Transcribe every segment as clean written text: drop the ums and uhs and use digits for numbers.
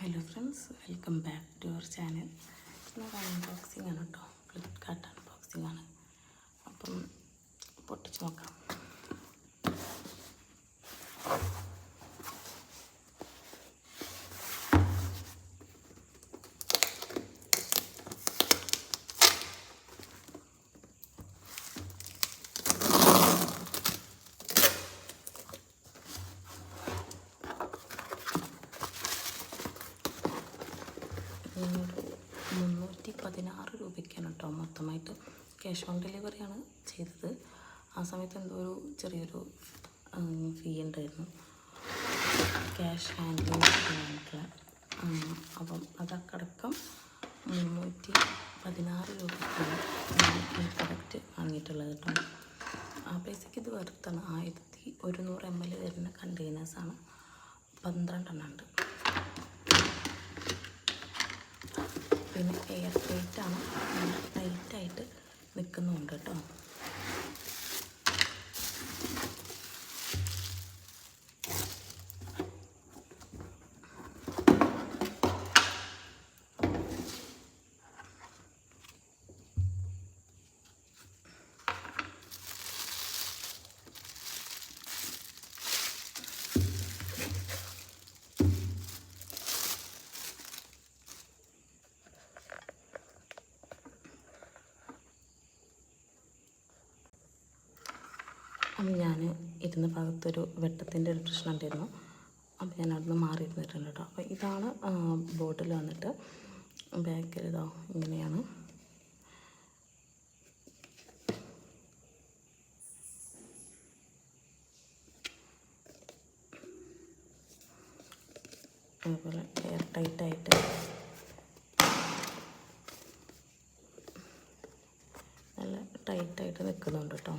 Hello friends, welcome back to our channel. ഇന്നൊരു unboxing ആണ് കേട്ടോ. ഫ്ലിപ്കാർട്ട് അൺബോക്സിംഗ് ആണ്. അപ്പം പൊട്ടിച്ച് നോക്കാം. ₹316 കേട്ടോ മൊത്തമായിട്ട്. ക്യാഷ് ഓൺ ഡെലിവറിയാണ് ചെയ്തത്. ആ സമയത്ത് എന്തോ ഒരു ചെറിയൊരു ഫീ ഉണ്ടായിരുന്നു, ക്യാഷ് ഹാൻഡ്ലിങ് ചെയ്യാനായിട്ടുള്ള. അപ്പം അതൊക്കെ ₹316 ഈ പ്രൊഡക്റ്റ് വാങ്ങിയിട്ടുള്ളത് കേട്ടോ. ആ പൈസയ്ക്ക് ഇത് വെറുത്താണ്. 1100 ml വരുന്ന കണ്ടെയ്നേഴ്സാണ്. 12 എണ്ണം ഉണ്ട്. പിന്നെ എയർ ടൈറ്റാണ്, ടൈറ്റായിട്ട് നിൽക്കുന്നുണ്ട് കേട്ടോ. അപ്പം ഞാൻ ഇരുന്ന ഭാഗത്തൊരു വെട്ടത്തിൻ്റെ ഒരു പ്രശ്നം ഉണ്ടായിരുന്നു. അപ്പം ഞാൻ അവിടെ നിന്ന് മാറി ഇരുന്നിട്ടുണ്ട് കേട്ടോ. അപ്പോൾ ഇതാണ് ബോട്ടിൽ വന്നിട്ട്. ബാക്കിൽ ഇതോ ഇങ്ങനെയാണ്. അതുപോലെ എയർ ടൈറ്റായിട്ട് നല്ല ടൈറ്റായിട്ട് നിൽക്കുന്നുണ്ട് കേട്ടോ.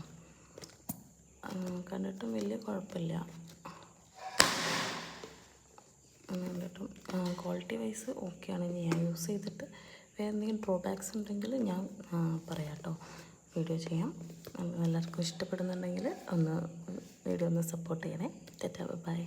കണ്ടിട്ടും വലിയ കുഴപ്പമില്ല. കണ്ടിട്ടും ക്വാളിറ്റി വൈസ് ഓക്കെയാണ്. ഞാൻ യൂസ് ചെയ്തിട്ട് വേറെ എന്തെങ്കിലും ഡ്രോബാക്സ് ഉണ്ടെങ്കിൽ ഞാൻ പറയാം കേട്ടോ, വീഡിയോ ചെയ്യാം. എല്ലാവർക്കും ഇഷ്ടപ്പെടുന്നുണ്ടെങ്കിൽ വീഡിയോ ഒന്ന് സപ്പോർട്ട് ചെയ്യണേ. ബൈ.